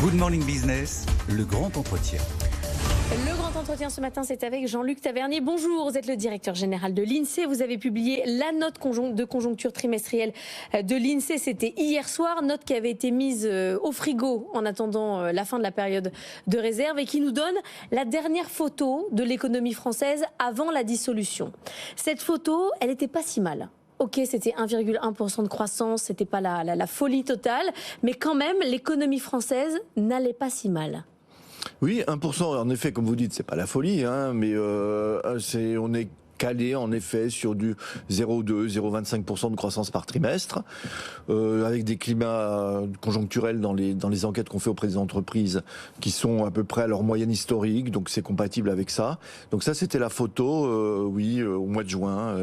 Good Morning Business, le grand entretien. Le grand entretien ce matin, c'est avec Jean-Luc Tavernier. Bonjour, vous êtes le directeur général de l'INSEE. Vous avez publié la note de conjoncture trimestrielle de l'INSEE. C'était hier soir, note qui avait été mise au frigo en attendant la fin de la période de réserve et qui nous donne la dernière photo de l'économie française avant la dissolution. Cette photo, elle n'était pas si mal. Ok, c'était 1,1% de croissance, c'était pas la folie totale, mais quand même, l'économie française n'allait pas si mal. Oui, 1%, en effet, comme vous dites, c'est pas la folie, hein, mais on est calé en effet sur du 0,2, 0,25% de croissance par trimestre, avec des climats conjoncturels dans les enquêtes qu'on fait auprès des entreprises qui sont à peu près à leur moyenne historique, donc c'est compatible avec ça. Donc ça, c'était la photo, au mois de juin,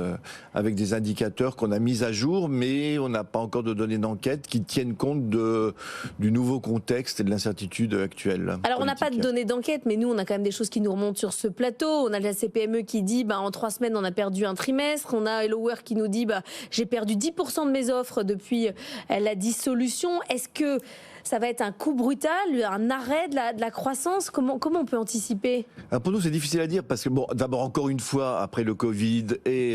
avec des indicateurs qu'on a mis à jour, mais on n'a pas encore de données d'enquête qui tiennent compte du nouveau contexte et de l'incertitude actuelle. Alors on n'a pas de données d'enquête, mais nous on a quand même des choses qui nous remontent sur ce plateau. On a la CPME qui dit en 3 semaines on a perdu un trimestre. On a HelloWork qui nous dit j'ai perdu 10% de mes offres depuis la dissolution. Est-ce que ça va être un coup brutal, un arrêt de la croissance? Comment on peut anticiper? Alors pour nous, c'est difficile à dire parce que, d'abord, encore une fois, après le Covid et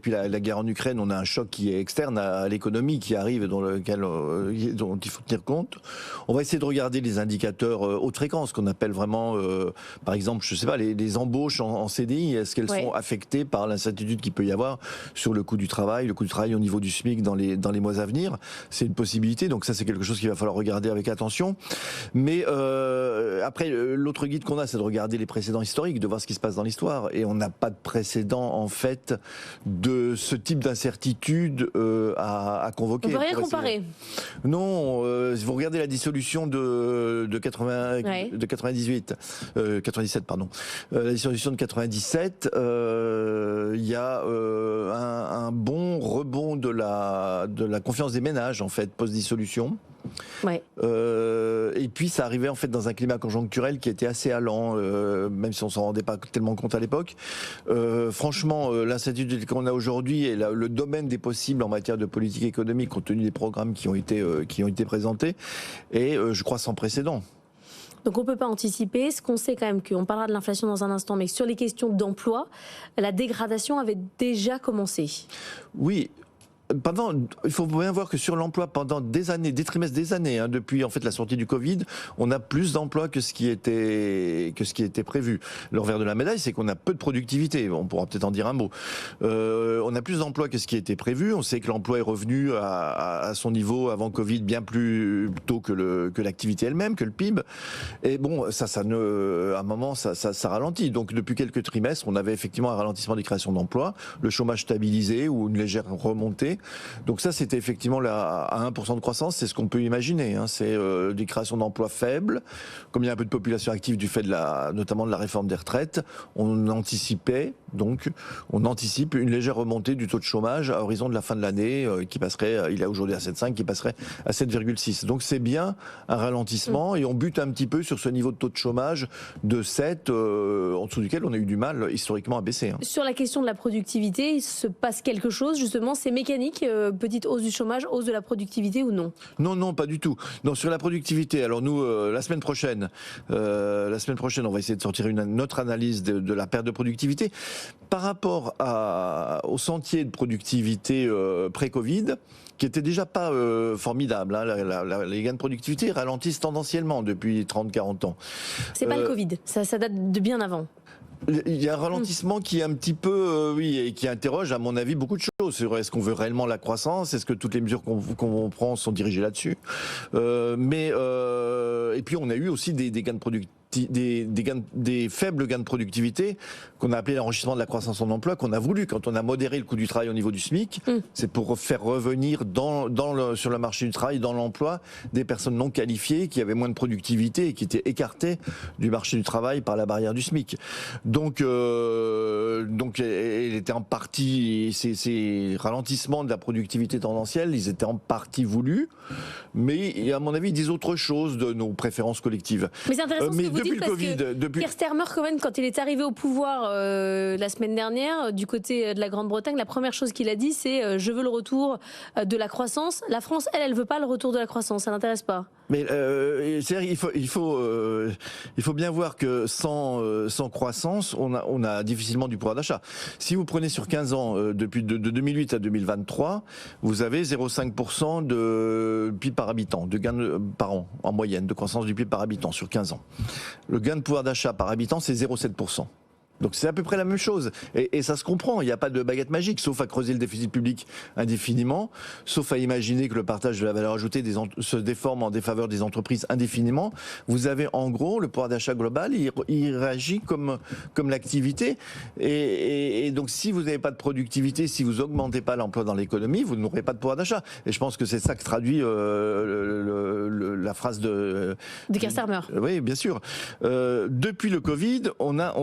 puis la guerre en Ukraine, on a un choc qui est externe à l'économie qui arrive et dont il faut tenir compte. On va essayer de regarder les indicateurs haute fréquence, qu'on appelle vraiment, par exemple, je sais pas, les embauches en CDI. Est-ce qu'elles sont affectées par l'incertitude qu'il peut y avoir sur le coût du travail au niveau du SMIC dans les mois à venir? C'est une possibilité. Donc ça, c'est quelque chose qu'il va falloir regarder avec attention. Mais après, l'autre guide qu'on a, c'est de regarder les précédents historiques, de voir ce qui se passe dans l'histoire. Et on n'a pas de précédent, en fait, de ce type d'incertitude à convoquer. On ne peut rien comparer. Non, si vous regardez la dissolution de 97, la dissolution de 97, il y a un bon rebond de la confiance des ménages, en fait, post-dissolution. Ouais. Et puis ça arrivait en fait dans un climat conjoncturel qui était assez allant, même si on s'en rendait pas tellement compte à l'époque. Franchement, l'incertitude qu'on a aujourd'hui et le domaine des possibles en matière de politique économique, compte tenu des programmes qui ont été présentés, est, je crois, sans précédent. Donc on ne peut pas anticiper. Ce qu'on sait quand même, qu'on parlera de l'inflation dans un instant, mais sur les questions d'emploi, la dégradation avait déjà commencé. Oui. Il faut bien voir que sur l'emploi, pendant des années, des trimestres, des années, depuis en fait la sortie du Covid, on a plus d'emplois que ce qui était prévu. Le revers de la médaille, c'est qu'on a peu de productivité. On pourra peut-être en dire un mot. On a plus d'emplois que ce qui était prévu. On sait que l'emploi est revenu à son niveau avant Covid bien plus tôt que l'activité elle-même, que le PIB. Et à un moment, ça ralentit. Donc depuis quelques trimestres, on avait effectivement un ralentissement des créations d'emplois, le chômage stabilisé ou une légère remontée. Donc ça, c'était effectivement à 1% de croissance, c'est ce qu'on peut imaginer. C'est des créations d'emplois faibles. Comme il y a un peu de population active du fait notamment de la réforme des retraites, on anticipe une légère remontée du taux de chômage à horizon de la fin de l'année, qui passerait, il est aujourd'hui à 7,5, qui passerait à 7,6. Donc c'est bien un ralentissement et on bute un petit peu sur ce niveau de taux de chômage de 7, en dessous duquel on a eu du mal historiquement à baisser. Sur la question de la productivité, il se passe quelque chose justement, c'est mécanique, petite hausse du chômage, hausse de la productivité ou non? Non, pas du tout. Non, sur la productivité, alors nous, la semaine prochaine, on va essayer de sortir une autre analyse de la perte de productivité par rapport au sentier de productivité pré-Covid, qui était déjà pas formidable. Les gains de productivité ralentissent tendanciellement depuis 30-40 ans. C'est pas le Covid, ça date de bien avant. Il y a un ralentissement qui est un petit peu, et qui interroge, à mon avis, beaucoup de choses. Est-ce qu'on veut réellement la croissance? Est-ce que toutes les mesures qu'on prend sont dirigées là-dessus? Et puis on a eu aussi des gains de productivité. Des faibles gains de productivité qu'on a appelé l'enrichissement de la croissance en emploi, qu'on a voulu quand on a modéré le coût du travail au niveau du SMIC. C'est pour faire revenir sur le marché du travail, dans l'emploi, des personnes non qualifiées qui avaient moins de productivité et qui étaient écartées du marché du travail par la barrière du SMIC. Donc elle était en partie, ces ralentissements de la productivité tendancielle, ils étaient en partie voulus, mais à mon avis, ils disent autre chose de nos préférences collectives. Mais c'est intéressant ce que vous depuis dites, le Covid, Keir Starmer, quand même, quand il est arrivé au pouvoir la semaine dernière, du côté de la Grande-Bretagne, la première chose qu'il a dit, c'est je veux le retour de la croissance. La France, elle veut pas le retour de la croissance, ça n'intéresse pas. Mais il faut bien voir que sans croissance, on a difficilement du pouvoir d'achat. Si vous prenez sur 15 ans, depuis de 2008 à 2023, vous avez 0,5% de PIB par habitant, de gain par an, en moyenne, de croissance du PIB par habitant sur 15 ans. Le gain de pouvoir d'achat par habitant, c'est 0,7%. Donc c'est à peu près la même chose. Et ça se comprend, il n'y a pas de baguette magique, sauf à creuser le déficit public indéfiniment, sauf à imaginer que le partage de la valeur ajoutée se déforme en défaveur des entreprises indéfiniment. Vous avez en gros le pouvoir d'achat global, il réagit comme l'activité. Et donc si vous n'avez pas de productivité, si vous n'augmentez pas l'emploi dans l'économie, vous n'aurez pas de pouvoir d'achat. Et je pense que c'est ça que traduit la phrase de Keir Starmer. Oui, bien sûr. Depuis le Covid, on a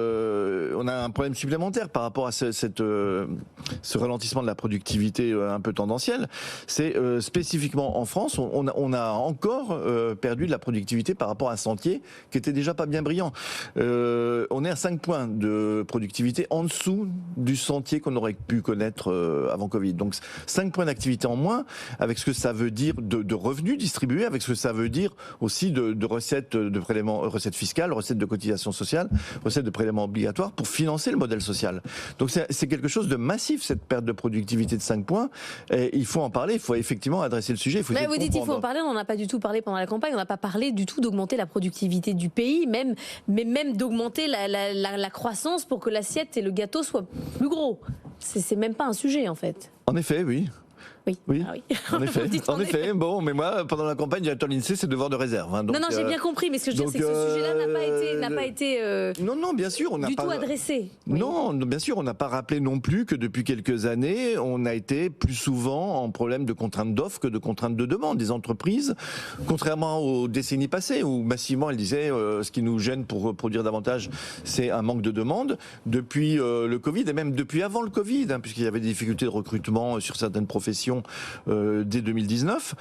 un problème supplémentaire par rapport à ce ralentissement de la productivité un peu tendancielle. C'est spécifiquement en France, on a encore perdu de la productivité par rapport à un sentier qui était déjà pas bien brillant. On est à 5 points de productivité en dessous du sentier qu'on aurait pu connaître avant Covid. Donc 5 points d'activité en moins, avec ce que ça veut dire de revenus distribués, avec ce que ça veut dire aussi de recettes de prélèvements, recettes fiscales, recettes de cotisations sociales, recettes de prélèvements obligatoires pour financer le modèle social. Donc c'est quelque chose de massif, cette perte de productivité de 5 points. Et il faut en parler, il faut effectivement adresser le sujet. Vous dites qu'il faut en parler, on n'en a pas du tout parlé pendant la campagne, on n'a pas parlé du tout d'augmenter la productivité du pays, mais même d'augmenter la croissance pour que l'assiette et le gâteau soient plus gros. C'est même pas un sujet en fait. En effet, oui. Oui, ah oui. En effet. Bon, mais moi, pendant la campagne, directeur de l'INSEE, c'est devoir de réserve. Hein, donc, non, j'ai bien compris, mais ce que je veux dire, c'est que ce sujet-là n'a pas été non, bien sûr, on n'a pas tout adressé. Non, bien sûr, on n'a pas rappelé non plus que depuis quelques années, on a été plus souvent en problème de contraintes d'offres que de contraintes de demande des entreprises, contrairement aux décennies passées où massivement elles disaient ce qui nous gêne pour produire davantage, c'est un manque de demande. Depuis le Covid et même depuis avant le Covid, hein, puisqu'il y avait des difficultés de recrutement sur certaines professions dès 2019,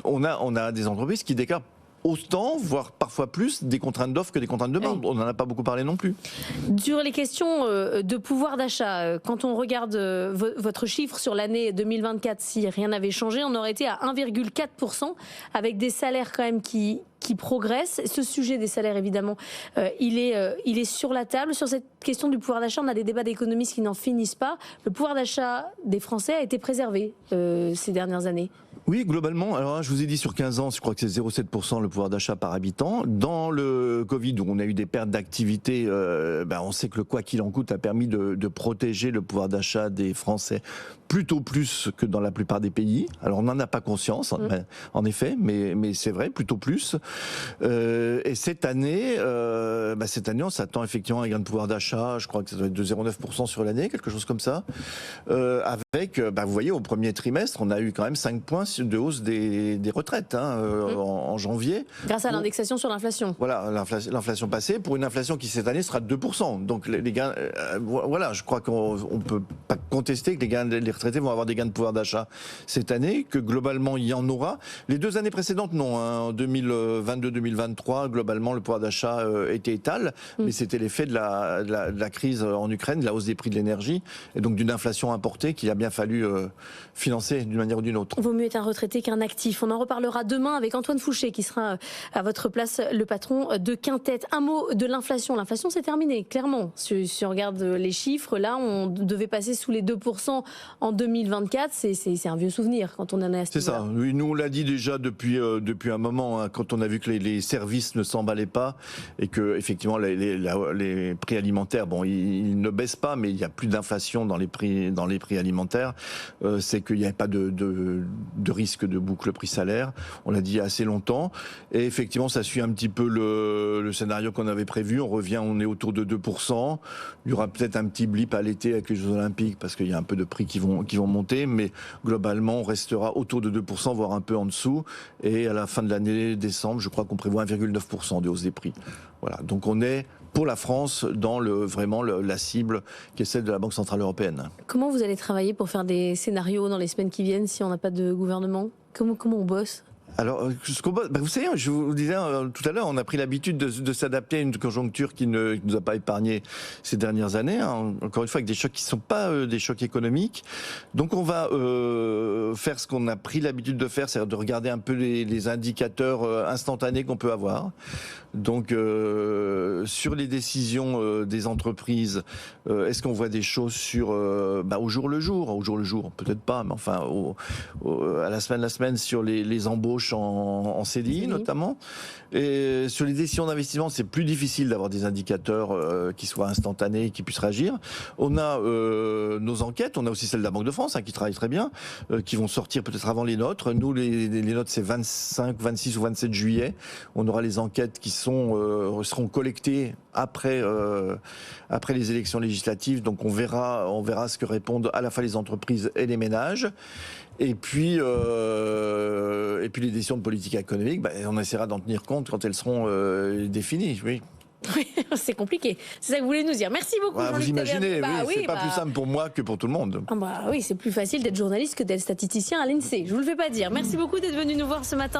on a des entreprises qui déclarent autant, voire parfois plus, des contraintes d'offres que des contraintes de demande. On n'en a pas beaucoup parlé non plus. Sur les questions de pouvoir d'achat, quand on regarde votre chiffre sur l'année 2024, si rien n'avait changé, on aurait été à 1,4%, avec des salaires quand même qui progressent. Ce sujet des salaires, évidemment, il est sur la table. Sur cette question du pouvoir d'achat, on a des débats d'économistes qui n'en finissent pas. Le pouvoir d'achat des Français a été préservé ces dernières années. Oui, globalement. Alors, je vous ai dit sur 15 ans, je crois que c'est 0,7% le pouvoir d'achat par habitant. Dans le Covid, où on a eu des pertes d'activité, on sait que le quoi qu'il en coûte a permis de protéger le pouvoir d'achat des Français plutôt plus que dans la plupart des pays. Alors, on n'en a pas conscience, en effet, mais c'est vrai, plutôt plus. Et cette année, on s'attend effectivement à un gain de pouvoir d'achat, je crois que ça doit être de 0,9% sur l'année, quelque chose comme ça. Avec, vous voyez, au premier trimestre, on a eu quand même 5 points de hausse des retraites en janvier. Grâce à l'indexation sur l'inflation. Voilà, l'inflation passée, pour une inflation qui cette année sera de 2%. Donc les gains, je crois qu'on ne peut pas contester que les retraités vont avoir des gains de pouvoir d'achat cette année, que globalement il y en aura. Les 2 années précédentes, non. En 2022-2023, globalement le pouvoir d'achat était étal, mais c'était l'effet de la crise en Ukraine, de la hausse des prix de l'énergie, et donc d'une inflation importée qu'il a bien fallu financer d'une manière ou d'une autre. Vaut mieux être un retraité qu'un actif. On en reparlera demain avec Antoine Fouché qui sera à votre place le patron de Quintet. Un mot de l'inflation. L'inflation c'est terminé, clairement. Si on regarde les chiffres, là on devait passer sous les 2% en 2024. C'est un vieux souvenir quand on en est à ce C'est ça. Oui, nous on l'a dit déjà depuis un moment, hein, quand on a vu que les services ne s'emballaient pas et que effectivement les prix alimentaires, ils ne baissent pas, mais il n'y a plus d'inflation dans les prix alimentaires. C'est qu'il n'y avait pas de risque de boucle prix-salaire. On l'a dit il y a assez longtemps. Et effectivement, ça suit un petit peu le scénario qu'on avait prévu. On est autour de 2%. Il y aura peut-être un petit blip à l'été avec les Jeux Olympiques parce qu'il y a un peu de prix qui vont vont monter, mais globalement, on restera autour de 2%, voire un peu en dessous. Et à la fin de l'année, décembre, je crois qu'on prévoit 1,9% de hausse des prix. Voilà. Donc on est, pour la France, dans la cible qui est celle de la Banque Centrale Européenne. Comment vous allez travailler pour faire des scénarios dans les semaines qui viennent si on n'a pas de gouvernement ? Comment on bosse ? Alors, vous savez, je vous disais tout à l'heure, on a pris l'habitude de s'adapter à une conjoncture qui ne nous a pas épargné ces dernières années. Hein, encore une fois, avec des chocs qui ne sont pas des chocs économiques. Donc, on va faire ce qu'on a pris l'habitude de faire, c'est-à-dire de regarder un peu les indicateurs instantanés qu'on peut avoir. Donc, sur les décisions des entreprises, est-ce qu'on voit des choses au jour le jour, peut-être pas, mais enfin, à la semaine sur les embauches en CDI notamment. Et sur les décisions d'investissement, c'est plus difficile d'avoir des indicateurs qui soient instantanés et qui puissent réagir. On a nos enquêtes, on a aussi celle de la Banque de France qui travaille très bien, qui vont sortir peut-être avant les nôtres. Nous, les nôtres, c'est 25, 26 ou 27 juillet. On aura les enquêtes qui seront collectées après les élections législatives. Donc on verra ce que répondent à la fois les entreprises et les ménages. Et puis les décisions de politique économique, on essaiera d'en tenir compte quand elles seront définies. Oui. Oui, c'est compliqué. C'est ça que vous voulez nous dire. Merci beaucoup, Jean-Luc Vous imaginez, Tavernier. c'est pas plus simple pour moi que pour tout le monde. Oui, c'est plus facile d'être journaliste que d'être statisticien à l'INSEE. Je vous le fais pas dire. Merci beaucoup d'être venu nous voir ce matin.